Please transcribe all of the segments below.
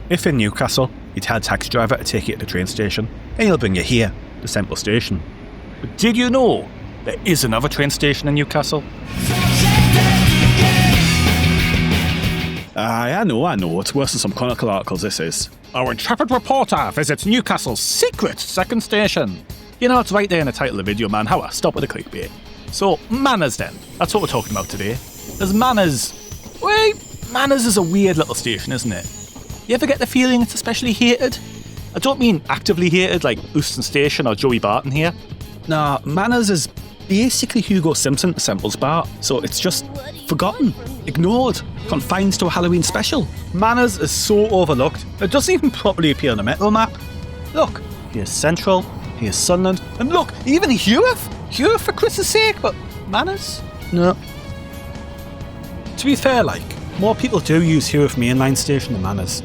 If in Newcastle, you'd had a taxi driver to take you to the train station, and he'll bring you here, the central station. But did you know there is another train station in Newcastle? I know, it's worse than some Chronicle articles this is. Our intrepid reporter visits Newcastle's secret second station. You know, it's right there in the title of the video, man. How I stop with the clickbait. So, Manors then. That's what we're talking about today. There's Manors. Wait, Manors is a weird little station, isn't it? You ever get the feeling it's especially hated? I don't mean actively hated like Euston Station or Joey Barton here. Nah, Manors is basically Hugo Simpson to Semple's Bar, so it's just forgotten, ignored, confined to a Halloween special. Manors is so overlooked, it doesn't even properly appear on a metal map. Look, here's Central, here's Sunderland, and look, even Hewith! Hewith for Chris's sake, but Manors? No. To be fair, more people do use Hewith mainline station than Manors.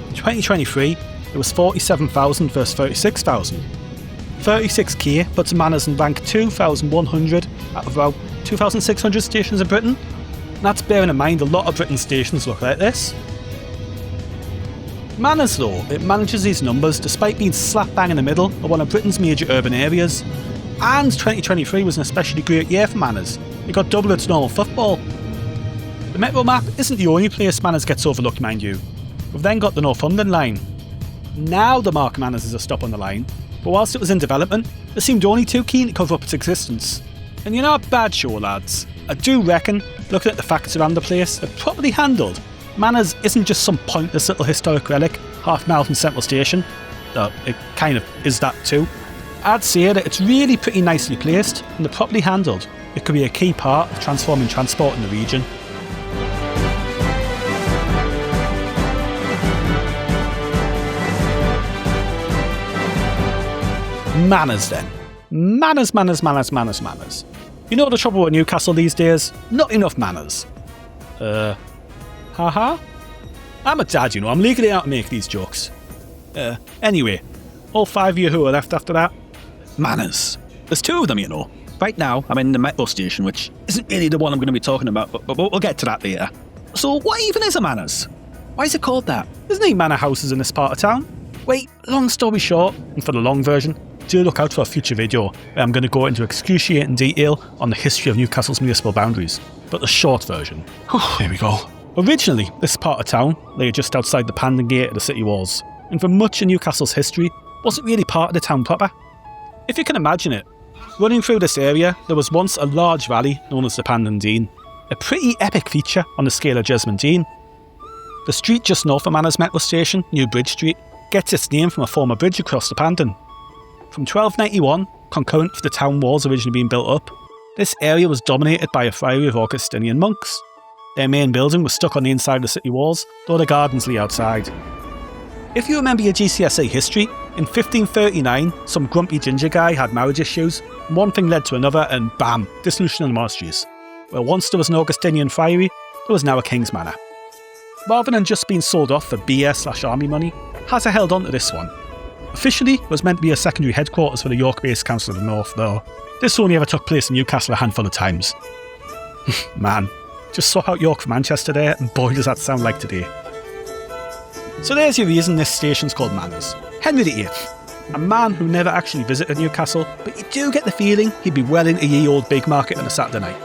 In 2023, it was 47,000 versus 36,000. 36k puts Manors in rank 2,100 out of about 2,600 stations in Britain. And that's bearing in mind a lot of Britain's stations look like this. Manors though, it manages these numbers despite being slap bang in the middle of one of Britain's major urban areas. And 2023 was an especially great year for Manors. It got double its normal football. The Metro map isn't the only place Manors gets overlooked, mind you. We've then got the Northumberland line. Now the Mark Manors is a stop on the line, but whilst it was in development, it seemed only too keen to cover up its existence. And you're not a bad show, lads. I do reckon, looking at the facts around the place, that properly handled, Manors isn't just some pointless little historic relic half mile from Central Station, though it kind of is that too. I'd say that it's really pretty nicely placed, and that properly handled, it could be a key part of transforming transport in the region. Manors then. Manors. You know the trouble with Newcastle these days? Not enough manners. Haha? I'm a dad, you know, I'm legally out to make these jokes. Anyway, all 5 of you who are left after that, Manors. There's 2 of them, you know. Right now, I'm in the metro station, which isn't really the one I'm going to be talking about, but we'll get to that later. So what even is a Manors? Why is it called that? There's no manor houses in this part of town. Wait, long story short, and for the long version, do look out for a future video where I'm going to go into excruciating detail on the history of Newcastle's municipal boundaries. But the short version. Here we go. Originally, this part of town lay just outside the Pandon Gate of the city walls, and for much of Newcastle's history, wasn't really part of the town proper. If you can imagine it, running through this area, there was once a large valley known as the Pandon Dean, a pretty epic feature on the scale of Jesmond Dean. The street just north of Manors Metro Station, New Bridge Street, gets its name from a former bridge across the Pandon. From 1291, concurrent with the town walls originally being built up, this area was dominated by a friary of Augustinian monks. Their main building was stuck on the inside of the city walls, though the gardens lay outside. If you remember your GCSE history, in 1539, some grumpy ginger guy had marriage issues, and one thing led to another and bam, dissolution of the monasteries. Where once there was an Augustinian friary, there was now a king's manor. Rather than just being sold off for beer/army money, Hazza held on to this one. Officially, it was meant to be a secondary headquarters for the York-based Council of the North, though this only ever took place in Newcastle a handful of times. Man, just swap out York for Manchester there, and boy does that sound like today. So there's your reason this station's called Manors. Henry VIII, a man who never actually visited Newcastle, but you do get the feeling he'd be well into ye old big market on a Saturday night.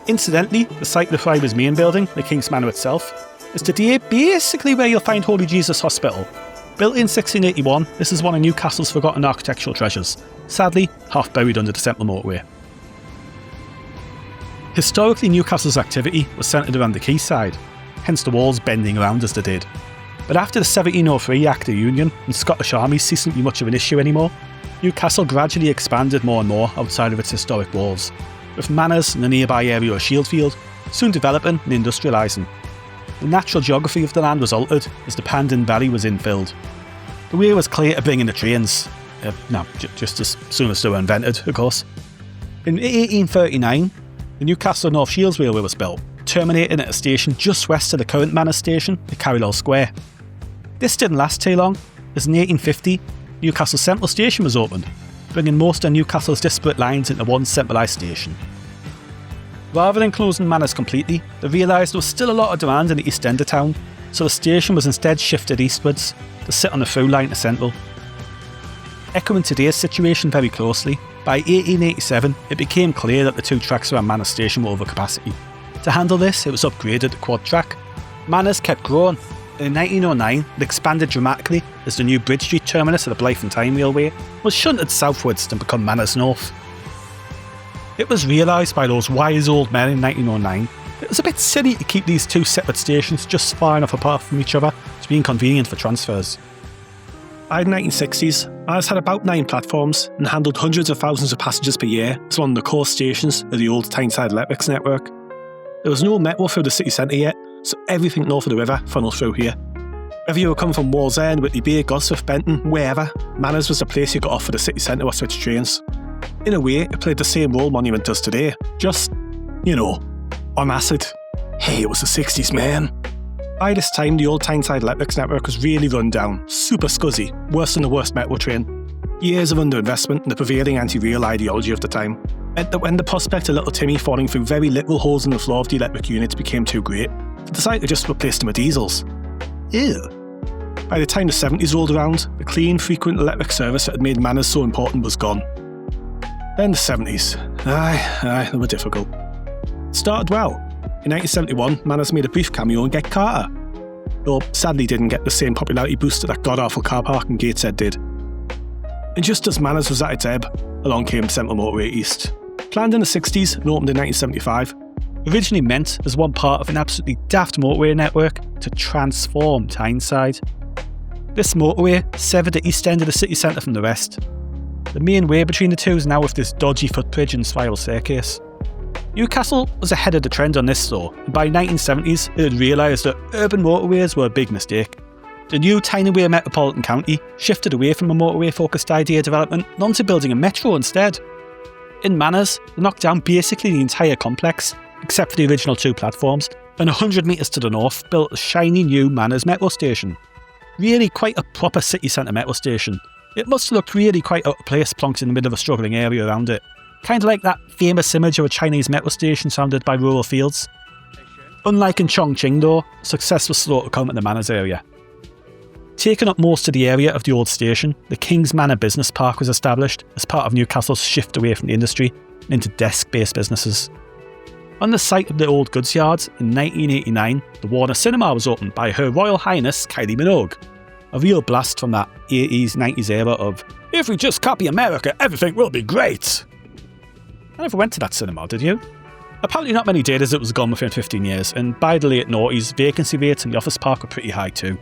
Incidentally, the site of the Friary's main building, the King's Manor itself, is today basically where you'll find Holy Jesus Hospital. Built in 1681, this is one of Newcastle's forgotten architectural treasures, sadly half buried under the central motorway. Historically, Newcastle's activity was centred around the quayside, hence the walls bending around as they did. But after the 1703 Act of Union and Scottish armies ceasing to be much of an issue anymore, Newcastle gradually expanded more and more outside of its historic walls, with Manors in the nearby area of Shieldfield soon developing and industrialising. The natural geography of the land was altered as the Pandon Valley was infilled. The way was clear to bring in the trains. Just as soon as they were invented, of course. In 1839, the Newcastle North Shields Railway was built, terminating at a station just west of the current Manor station at Carrylall Square. This didn't last too long, as in 1850, Newcastle Central Station was opened, bringing most of Newcastle's disparate lines into one centralised station. Rather than closing Manors completely, they realised there was still a lot of demand in the east end of town, so the station was instead shifted eastwards to sit on the through line to Central. Echoing today's situation very closely, by 1887 it became clear that the two tracks around Manors Station were over capacity. To handle this, it was upgraded to quad track. Manors kept growing, and in 1909 it expanded dramatically as the new Bridge Street terminus of the Blyth and Tyne Railway was shunted southwards to become Manors North. It was realised by those wise old men in 1909 that it was a bit silly to keep these two separate stations just far enough apart from each other to be inconvenient for transfers. By the 1960s, Manors had about 9 platforms and handled hundreds of thousands of passengers per year as one of the core stations of the old Tyneside electrics network. There was no metro through the city centre yet, so everything north of the river funneled through here. Whether you were coming from Wallsend, Whitley Bay, Gosforth, Benton, wherever, Manors was the place you got off for the city centre or switch trains. In a way, it played the same role Monument does today, just, on acid. Hey, it was the 60s, man. By this time, the old Tyneside electrics network was really run down, super scuzzy, worse than the worst metro train. Years of underinvestment and the prevailing anti-rail ideology of the time meant that when the prospect of little Timmy falling through very literal holes in the floor of the electric units became too great, they decided to just replace them with diesels. Ew. By the time the 70s rolled around, the clean, frequent electric service that had made Manors so important was gone. Then the 70s. Aye, they were difficult. It started well. In 1971, Manors made a brief cameo in Get Carter, though sadly didn't get the same popularity boost that that god-awful car park in Gateshead did. And just as Manors was at its ebb, along came Central Motorway East. Planned in the 60s and opened in 1975, originally meant as one part of an absolutely daft motorway network to transform Tyneside. This motorway severed the east end of the city centre from the rest. The main way between the two is now with this dodgy footbridge and spiral staircase. Newcastle was ahead of the trend on this though, and by the 1970s it had realised that urban motorways were a big mistake. The new Tyneside metropolitan county shifted away from a motorway-focused idea development and onto building a metro instead. In Manors, they knocked down basically the entire complex, except for the original 2 platforms, and 100 metres to the north built a shiny new Manors metro station. Really quite a proper city centre metro station. It must have looked really quite out of place plonked in the middle of a struggling area around it. Kind of like that famous image of a Chinese metro station surrounded by rural fields. Unlike in Chongqing though, success was slow to come in the Manors area. Taking up most of the area of the old station, the King's Manor Business Park was established as part of Newcastle's shift away from the industry and into desk-based businesses. On the site of the old goods yards, in 1989, the Warner Cinema was opened by Her Royal Highness Kylie Minogue. A real blast from that 80s, 90s era of, if we just copy America, everything will be great. I never went to that cinema, did you? Apparently not many did, as it was gone within 15 years, and by the late noughties, vacancy rates in the office park were pretty high too.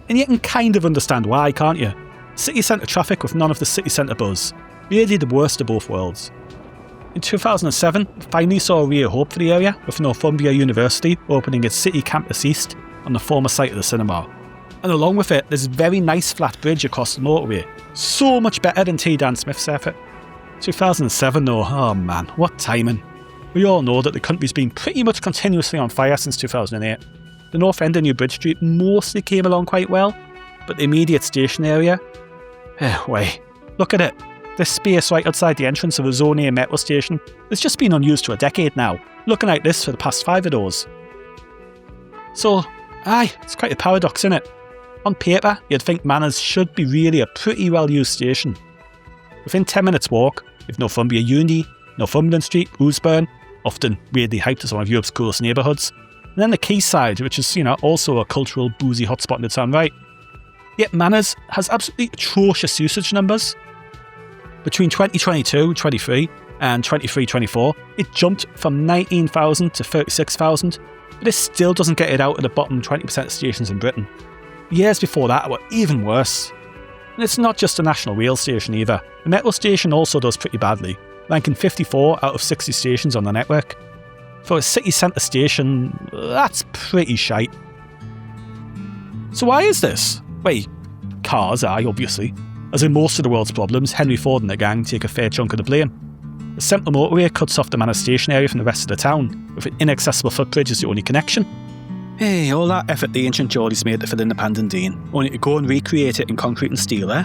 And you can kind of understand why, can't you? City centre traffic with none of the city centre buzz. Really the worst of both worlds. In 2007, we finally saw a ray of hope for the area, with Northumbria University opening its City Campus East on the former site of the cinema. And along with it, there's a very nice flat bridge across the motorway. So much better than T. Dan Smith's effort. 2007 though, oh man, what timing. We all know that the country's been pretty much continuously on fire since 2008. The north end of New Bridge Street mostly came along quite well, but the immediate station area... wait, look at it. This space right outside the entrance of a Zone A metro station has just been unused for a decade now, looking like this for the past 5 of those. So, it's quite a paradox, isn't it? On paper, you'd think Manors should be really a pretty well-used station. Within 10 minutes walk, with Northumbria Uni, Northumberland Street, Roosburn, often weirdly hyped as one of Europe's coolest neighbourhoods, and then the Quayside, which is, also a cultural boozy hotspot in its own right. Yet Manors has absolutely atrocious usage numbers. Between 2022-23 and 23-24, it jumped from 19,000 to 36,000, but it still doesn't get it out of the bottom 20% of stations in Britain. Years before that were even worse. And it's not just a national rail station either. The metro station also does pretty badly, ranking 54 out of 60 stations on the network. For a city centre station, that's pretty shite. So why is this? Wait, cars, obviously. As in most of the world's problems, Henry Ford and the gang take a fair chunk of the blame. The Central Motorway cuts off the Manors station area from the rest of the town, with an inaccessible footbridge as the only connection. Hey, all that effort the ancient Geordies made to fill in the Pandandine, only to go and recreate it in concrete and steel, eh?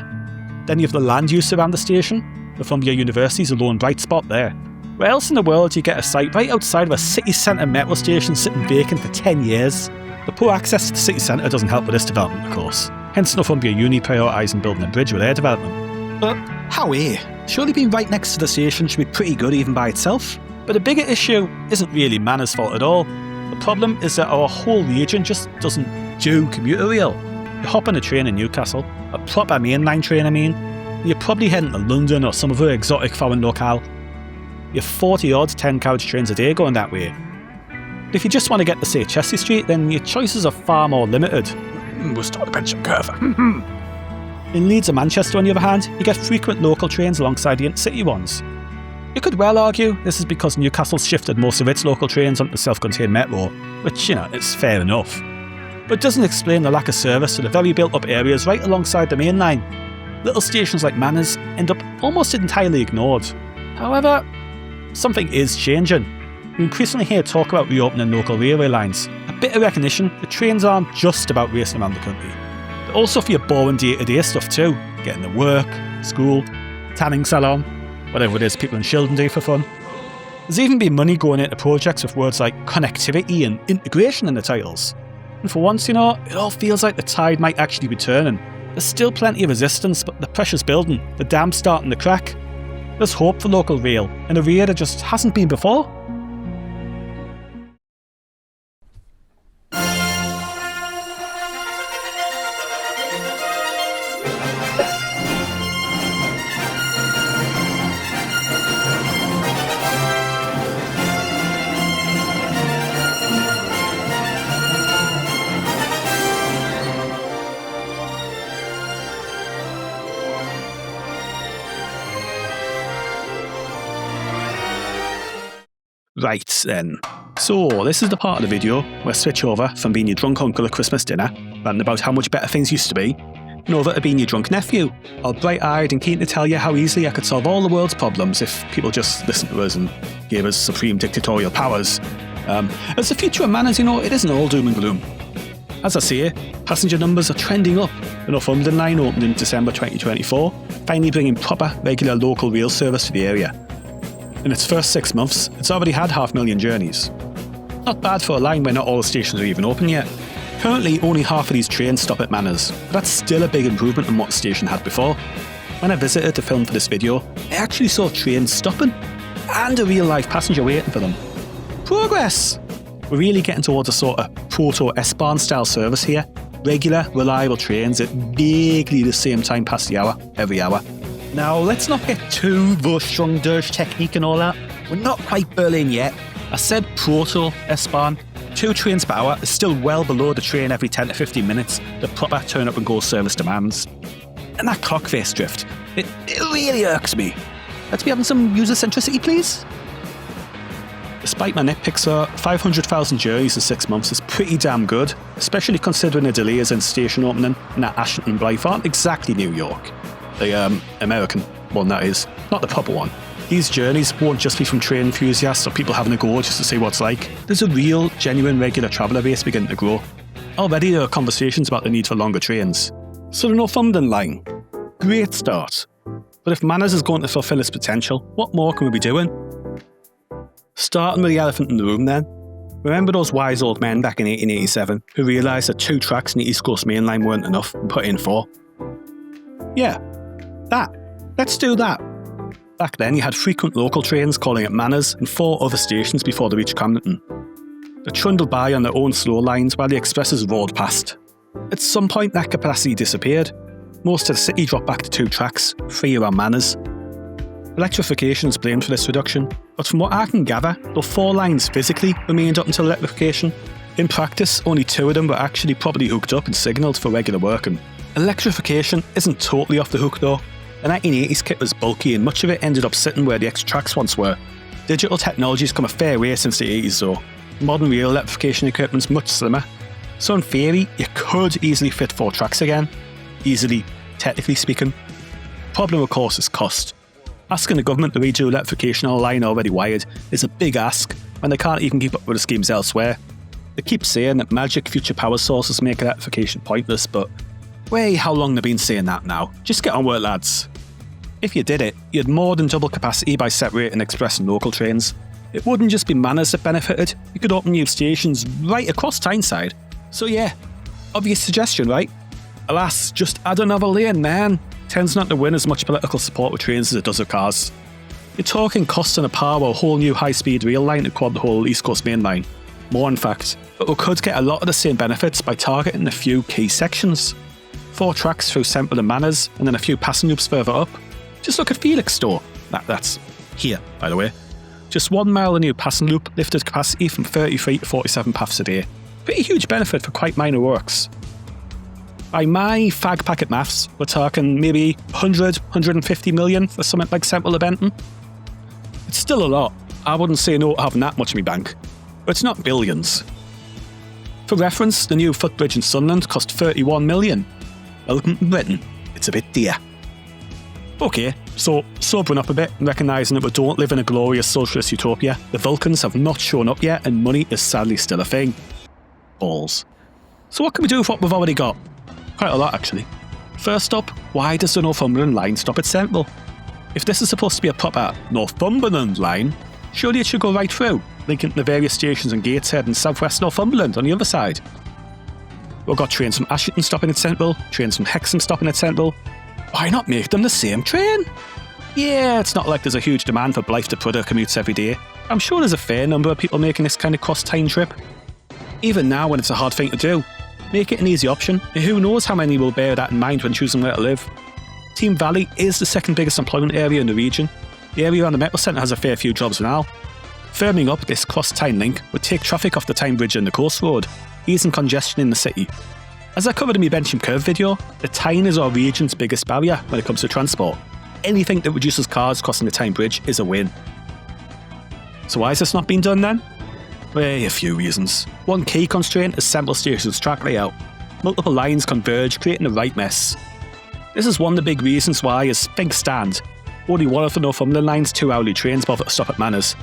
Then you have the land use around the station. Northumbria University's a lone bright spot there. Where else in the world do you get a site right outside of a city centre metro station sitting vacant for 10 years? The poor access to the city centre doesn't help with this development, of course. Hence Northumbria Uni prioritising building a bridge with their development. But how surely being right next to the station should be pretty good even by itself. But the bigger issue isn't really Manors' fault at all. The problem is that our whole region just doesn't do commuter rail. You hop on a train in Newcastle, a proper mainline train and you're probably heading to London or some other exotic foreign locale. You have 40 odd 10-carriage trains a day going that way. But if you just want to get to, say, Chelsea Street, then your choices are far more limited. We'll start the pension curve. In Leeds and Manchester, on the other hand, you get frequent local trains alongside the intercity ones. You could well argue this is because Newcastle's shifted most of its local trains onto the self-contained metro, which, is fair enough. But it doesn't explain the lack of service to the very built-up areas right alongside the main line. Little stations like Manors end up almost entirely ignored. However, something is changing. We increasingly hear talk about reopening local railway lines. A bit of recognition that trains aren't just about racing around the country. They're also for your boring day-to-day stuff too. Getting to work, school, tanning salon, whatever it is people in Shildon do for fun. There's even been money going into projects with words like connectivity and integration in the titles. And for once, it all feels like the tide might actually be turning. There's still plenty of resistance, but the pressure's building, the dam's starting to crack. There's hope for local rail, in a way there just hasn't been before. Right then, so this is the part of the video where I switch over from being your drunk uncle at Christmas dinner, ranting about how much better things used to be, and over to being your drunk nephew, all bright-eyed and keen to tell you how easily I could solve all the world's problems if people just listened to us and gave us supreme dictatorial powers. As the future of Manors, it isn't all doom and gloom. As I say, passenger numbers are trending up. The Northumberland line opened in December 2024, finally bringing proper, regular local rail service to the area. In its first 6 months, it's already had 500,000 journeys. Not bad for a line where not all the stations are even open yet. Currently, only half of these trains stop at Manors, but that's still a big improvement on what the station had before. When I visited to film for this video, I actually saw trains stopping, and a real-life passenger waiting for them. Progress! We're really getting towards a sort of proto-S-Bahn style service here. Regular, reliable trains at vaguely the same time past the hour, every hour. Now, let's not get too Vorsprung durch technique and all that. We're not quite Berlin yet. I said proto-S-Bahn. 2 trains per hour is still well below the train every 10 to 15 minutes the proper turn-up-and-go service demands. And that clock-face drift, it really irks me. Let's be having some user-centricity, please? Despite my nitpicks, 500,000 journeys in 6 months is pretty damn good, especially considering the delays in station opening and that Ashton and Blythe aren't exactly New York. The American one, that is, not the proper one. These journeys won't just be from train enthusiasts or people having a go just to see what it's like. There's a real, genuine regular traveller base beginning to grow. Already there are conversations about the need for longer trains. So the Northumberland line, great start. But if Manors is going to fulfil its potential, what more can we be doing? Starting with the elephant in the room then. Remember those wise old men back in 1887 who realised that 2 tracks in the East Coast Main Line weren't enough and put in 4? Yeah, that. Let's do that. Back then you had frequent local trains calling at Manors and 4 other stations before they reached Camdenton. They trundled by on their own slow lines while the expresses roared past. At some point that capacity disappeared. Most of the city dropped back to 2 tracks, 3 around Manors. Electrification is blamed for this reduction, but from what I can gather, the 4 lines physically remained up until electrification. In practice, only 2 of them were actually properly hooked up and signalled for regular working. Electrification isn't totally off the hook though. The 1980s kit was bulky and much of it ended up sitting where the extra tracks once were. Digital technology's come a fair way since the 80s though. Modern rail electrification equipment's much slimmer. So in theory, you could easily fit 4 tracks again. Easily, technically speaking. Problem of course is cost. Asking the government to redo electrification on a line already wired is a big ask when they can't even keep up with the schemes elsewhere. They keep saying that magic future power sources make electrification pointless, but how long they've been saying that now? Just get on with it, lads. If you did it, you'd more than double capacity by separating express and local trains. It wouldn't just be Manors that benefited, you could open new stations right across Tyneside. So yeah, obvious suggestion, right? Alas, just add another lane, man. Tends not to win as much political support with trains as it does with cars. You're talking costs on a power of a whole new high-speed rail line to quad the whole East Coast main line. More in fact, but we could get a lot of the same benefits by targeting a few key sections. 4 tracks through Semple and Manors, and then a few passing loops further up. Just look at Felixstowe. That's here, by the way. Just 1 mile of new passing loop lifted capacity from 33 to 47 paths a day. Pretty huge benefit for quite minor works. By my fag packet maths, we're talking maybe 100, 150 million for something like Semple to Benton. It's still a lot. I wouldn't say no to having that much in my bank. But it's not billions. For reference, the new footbridge in Sunderland cost 31 million. Welcome to Britain. It's a bit dear. Okay, so sobering up a bit and recognising that we don't live in a glorious socialist utopia, the Vulcans have not shown up yet and money is sadly still a thing. Balls. So what can we do with what we've already got? Quite a lot actually. First up, why does the Northumberland line stop at Semple? If this is supposed to be a proper Northumberland line, surely it should go right through, linking to the various stations and Gateshead and South West Northumberland on the other side. We've got trains from Ashington stopping at Semple, trains from Hexham stopping at Semple. Why not make them the same train? Yeah, it's not like there's a huge demand for Blythe to Prudhoe commutes every day. I'm sure there's a fair number of people making this kind of cross-town trip. Even now when it's a hard thing to do, make it an easy option, and who knows how many will bear that in mind when choosing where to live. Team Valley is the second biggest employment area in the region. The area around the Metal Centre has a fair few jobs now. Firming up this cross-town link would take traffic off the Tyne Bridge and the Coast Road, easing congestion in the city. As I covered in my Bencham Curve video, the Tyne is our region's biggest barrier when it comes to transport. Anything that reduces cars crossing the Tyne Bridge is a win. So why has this not been done then? Well, a few reasons. One key constraint is Semple Station's track layout. Multiple lines converge, creating a right mess. This is one of the big reasons why, as things stand, only one of the Northumberland line's 2 hourly trains bother to stop at Manors.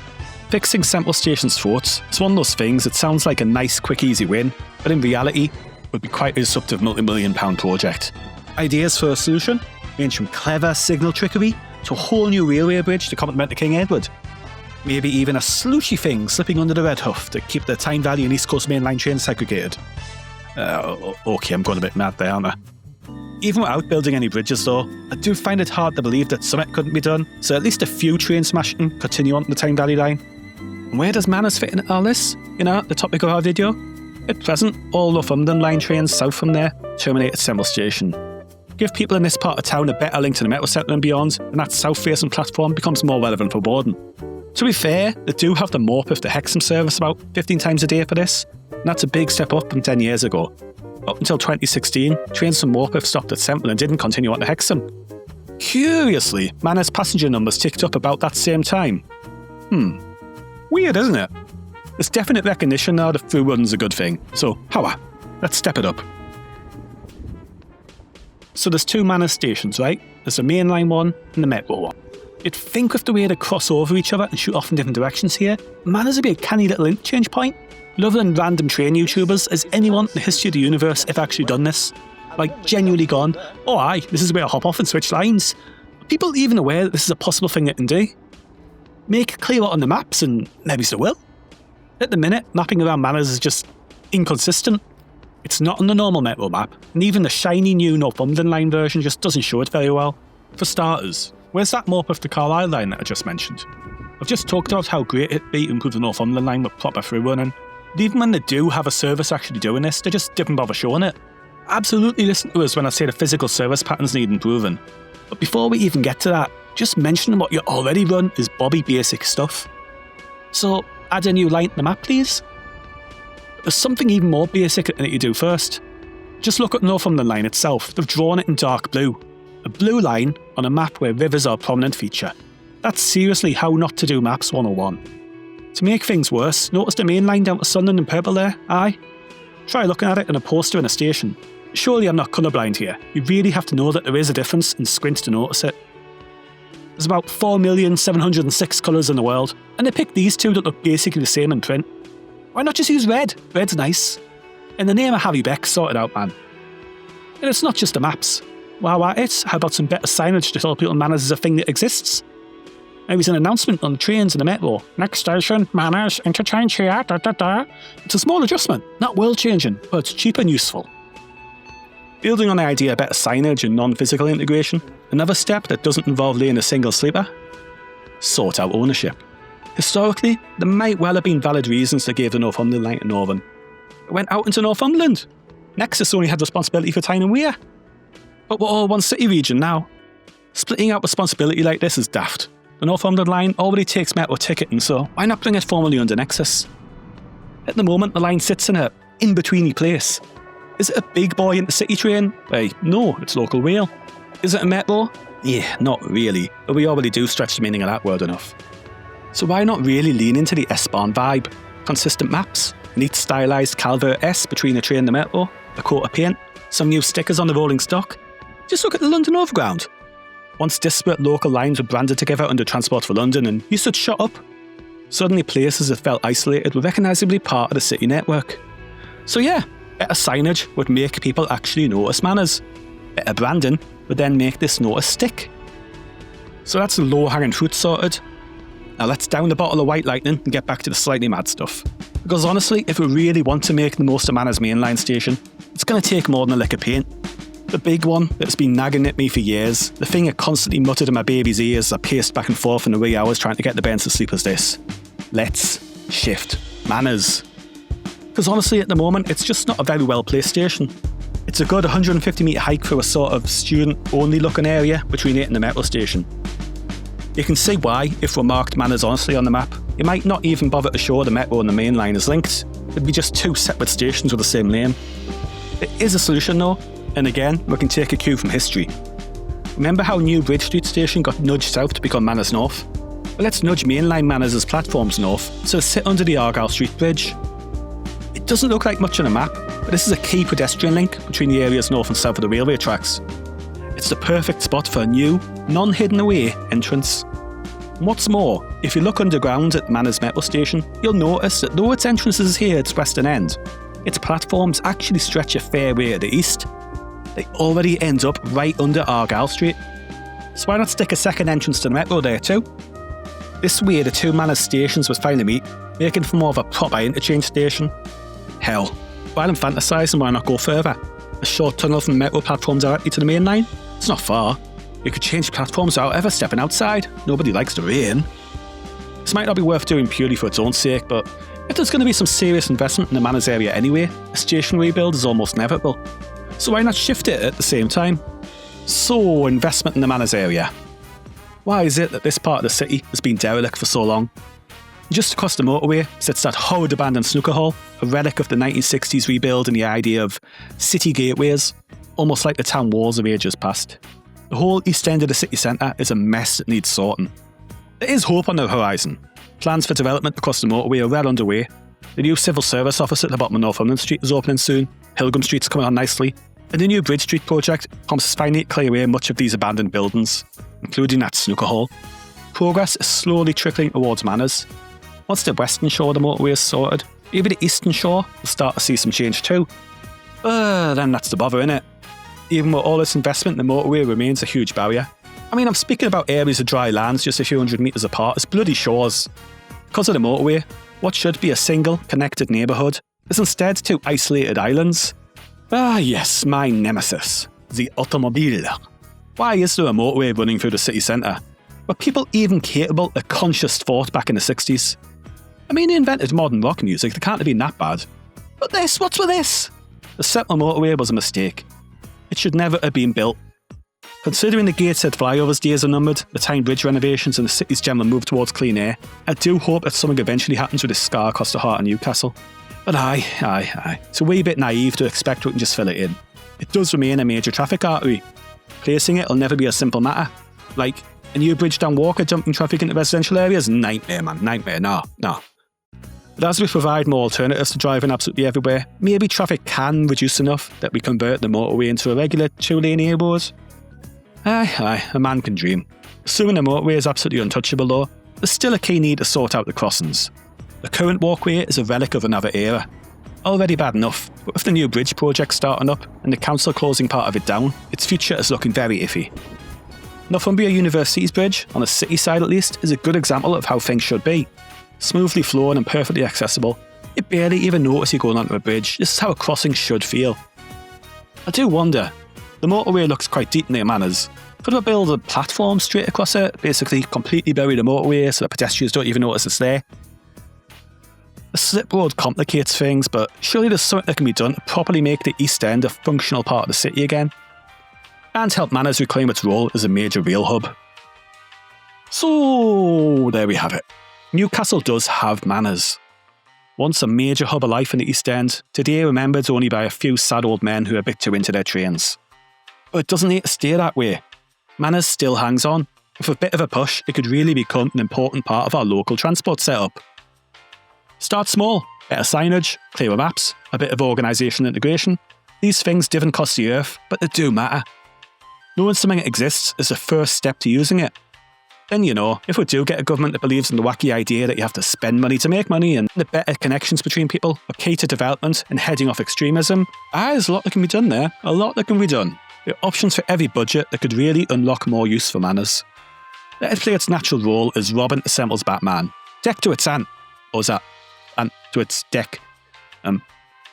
Fixing Semple Station's throats is one of those things that sounds like a nice, quick, easy win, but in reality, would be quite a disruptive multi-million-pound project. Ideas for a solution range from clever signal trickery to a whole new railway bridge to complement the King Edward. Maybe even a slushy thing slipping under the red hoof to keep the Tyne Valley and East Coast mainline trains segregated. Okay, I'm going a bit mad there, aren't I? Even without building any bridges though, I do find it hard to believe that something couldn't be done, so at least a few trains from Ashington continue on the Tyne Valley line. And where does Manors fit in all this? You know, the topic of our video? At present, all Northumberland line trains south from there terminate at Semple Station. Give people in this part of town a better link to the Metal Centre and beyond, and that south-facing platform becomes more relevant for Borden. To be fair, they do have the Morpeth to Hexham service about 15 times a day for this, and that's a big step up from 10 years ago. Up until 2016, trains from Morpeth stopped at Semple and didn't continue on to Hexham. Curiously, Manors passenger numbers ticked up about that same time. Weird, isn't it? There's definite recognition now that through run's a good thing, so however, let's step it up. So there's 2 Manors stations, right? There's the mainline one and the Metro one. You'd think with the way they cross over each other and shoot off in different directions here, Manors would be a canny little interchange point. But other than random train YouTubers, has anyone in the history of the universe ever actually done this? Like, genuinely gone, oh aye, this is where I hop off and switch lines. Are people even aware that this is a possible thing they can do? Make it clear on the maps and maybe they will. At the minute, mapping around Manors is just inconsistent. It's not on the normal Metro map, and even the shiny new Northumberland line version just doesn't show it very well. For starters, where's that Morpeth to Carlisle line that I just mentioned? I've just talked about how great it'd be to improve the Northumberland line with proper through running, but even when they do have a service actually doing this, they just didn't bother showing it. Absolutely listen to us when I say the physical service patterns need improving. But before we even get to that, just mentioning what you already run is Bobby basic stuff. So, add a new line to the map, please. There's something even more basic that you do first. Just look at Northumberland line itself. They've drawn it in dark blue. A blue line on a map where rivers are a prominent feature. That's seriously how not to do maps 101. To make things worse, notice the main line down to Sunderland in purple there? Aye. Try looking at it in a poster in a station. Surely I'm not colourblind here. You really have to know that there is a difference and squint to notice it. There's about 4,706 colours in the world, and they picked these 2 that look basically the same in print. Why not just use red? Red's nice. In the name of Harry Beck, sort it out, man. And it's not just the maps. While we're at it, how about some better signage to tell people Manors is a thing that exists? Maybe it's an announcement on the trains and the metro. Next station, Manors, interchange here, da da da. It's a small adjustment, not world-changing, but it's cheap and useful. Building on the idea of better signage and non-physical integration, another step that doesn't involve laying a single sleeper: sort out ownership. Historically, there might well have been valid reasons that gave the Northumberland line to Northern. It went out into Northumberland. Nexus only had responsibility for Tyne and Weir. But we're all one city region now. Splitting out responsibility like this is daft. The Northumberland line already takes metro ticketing, so why not bring it formally under Nexus? At the moment, the line sits in a in-betweeny place. Is it a big boy intercity train? Why, no, it's local rail. Is it a metro? Yeah, not really, but we already do stretch the meaning of that word enough. So why not really lean into the S-Bahn vibe? Consistent maps, neat stylised Calvert S between the train and the metro, a coat of paint, some new stickers on the rolling stock. Just look at the London Overground. Once disparate local lines were branded together under Transport for London and used to shut up, suddenly places that felt isolated were recognisably part of the city network. So yeah, better signage would make people actually notice Manors. Better branding would then make this notice stick. So that's the low-hanging fruit sorted. Now let's down the bottle of White Lightning and get back to the slightly mad stuff. Because honestly, if we really want to make the most of Manors mainline station, it's going to take more than a lick of paint. The big one that's been nagging at me for years, the thing I constantly muttered in my baby's ears as I paced back and forth in the wee hours trying to get the Bens to sleep, is this: let's shift Manors. Because honestly, at the moment, it's just not a very well placed station. It's a good 150 metre hike through a sort of student-only looking area between it and the metro station. You can see why, if we marked Manors honestly on the map, you might not even bother to show the metro and the main line as linked. It'd be just two separate stations with the same name. There is a solution though, and again, we can take a cue from history. Remember how New Bridge Street Station got nudged south to become Manors North? Well, let's nudge mainline Manors as platforms north, so sit under the Argyle Street Bridge. It doesn't look like much on a map, but this is a key pedestrian link between the areas north and south of the railway tracks. It's the perfect spot for a new, non-hidden away entrance. And what's more, if you look underground at Manors Metro Station, you'll notice that though its entrance is here at its western end, its platforms actually stretch a fair way to the east. They already end up right under Argyle Street. So why not stick a second entrance to the metro there too? This way the two Manors stations would finally meet, making for more of a proper interchange station. Hell, while I'm fantasising, why not go further? A short tunnel from the metro platform directly to the main line? It's not far. You could change platforms without ever stepping outside. Nobody likes the rain. This might not be worth doing purely for its own sake, but if there's going to be some serious investment in the Manors area anyway, a station rebuild is almost inevitable. So why not shift it at the same time? So, investment in the Manors area. Why is it that this part of the city has been derelict for so long? Just across the motorway sits that horrid abandoned snooker hall, a relic of the 1960s rebuild and the idea of city gateways, almost like the town walls of ages past. The whole east end of the city centre is a mess that needs sorting. There is hope on the horizon. Plans for development across the motorway are well underway. The new civil service office at the bottom of Northumberland Street is opening soon. Pilgrim Street's coming on nicely. And the new Bridge Street project promises finally to clear away much of these abandoned buildings, including that snooker hall. Progress is slowly trickling towards Manors. Once the western shore of the motorway is sorted, maybe the eastern shore will start to see some change too. Then that's the bother, innit? Even with all this investment, the motorway remains a huge barrier. I mean, I'm speaking about areas of dry lands just a few hundred metres apart as bloody shores. Because of the motorway, what should be a single, connected neighbourhood is instead two isolated islands. Ah yes, my nemesis, the automobile. Why is there a motorway running through the city centre? Were people even capable of conscious thought back in the 60s? I mean, they invented modern rock music, they can't have been that bad. But this, what's with this? The Sentinel motorway was a mistake. It should never have been built. Considering the Gateshead flyover's days are numbered, the Tyne Bridge renovations and the city's general move towards clean air, I do hope that something eventually happens with this scar across the heart of Newcastle. But aye. It's a wee bit naive to expect we can just fill it in. It does remain a major traffic artery. Placing it will never be a simple matter. Like, a new bridge down Walker dumping traffic into residential areas? Nightmare, man. Nightmare. No. But as we provide more alternatives to driving absolutely everywhere, maybe traffic can reduce enough that we convert the motorway into a regular 2-lane A road. Aye, a man can dream. Assuming the motorway is absolutely untouchable though, there's still a key need to sort out the crossings. The current walkway is a relic of another era. already bad enough, but with the new bridge project starting up and the council closing part of it down, its future is looking very iffy. Northumbria University's bridge, on the city side at least, is a good example of how things should be. Smoothly flowing and perfectly accessible. You barely even notice you're going onto a bridge. This is how a crossing should feel. I do wonder, the motorway looks quite deep near Manors. Could I build a platform straight across it, basically completely bury the motorway so that pedestrians don't even notice it's there? The slip road complicates things, but surely there's something that can be done to properly make the East End a functional part of the city again, and help Manors reclaim its role as a major rail hub. So, there we have it. Newcastle does have Manors. Once a major hub of life in the East End, today remembered only by a few sad old men who are a bit too into their trains. But it doesn't need to stay that way. Manors still hangs on. With a bit of a push, it could really become an important part of our local transport setup. Start small, better signage, clearer maps, a bit of organisation and integration. These things don't cost the earth, but they do matter. Knowing something exists is the first step to using it. Then, if we do get a government that believes in the wacky idea that you have to spend money to make money and the better connections between people are key to development and heading off extremism, there's a lot that can be done there. A lot that can be done. There are options for every budget that could really unlock more use for Manors. Let it play its natural role as Robin assembles Batman. Deck to its ant. Or is that ant to its deck?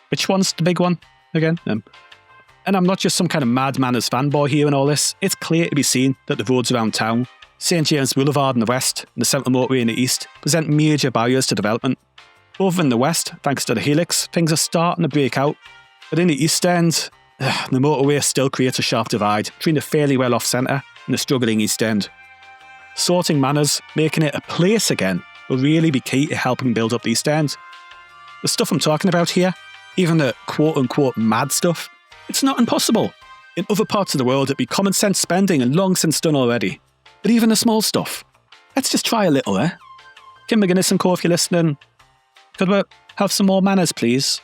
Which one's the big one again? And I'm not just some kind of mad Manors fanboy here and all this. It's clear to be seen that the roads around town, St James Boulevard in the west and the Central Motorway in the east, present major barriers to development. Over in the west, thanks to the Helix, things are starting to break out. But in the East End, the motorway still creates a sharp divide between the fairly well-off centre and the struggling East End. Sorting Manors, making it a place again, will really be key to helping build up the East End. The stuff I'm talking about here, even the quote-unquote mad stuff, it's not impossible. In other parts of the world, it'd be common sense spending and long since done already. But even the small stuff, let's just try a little, Kim McGuinness and Co, if you're listening, could we have some more Manors, please?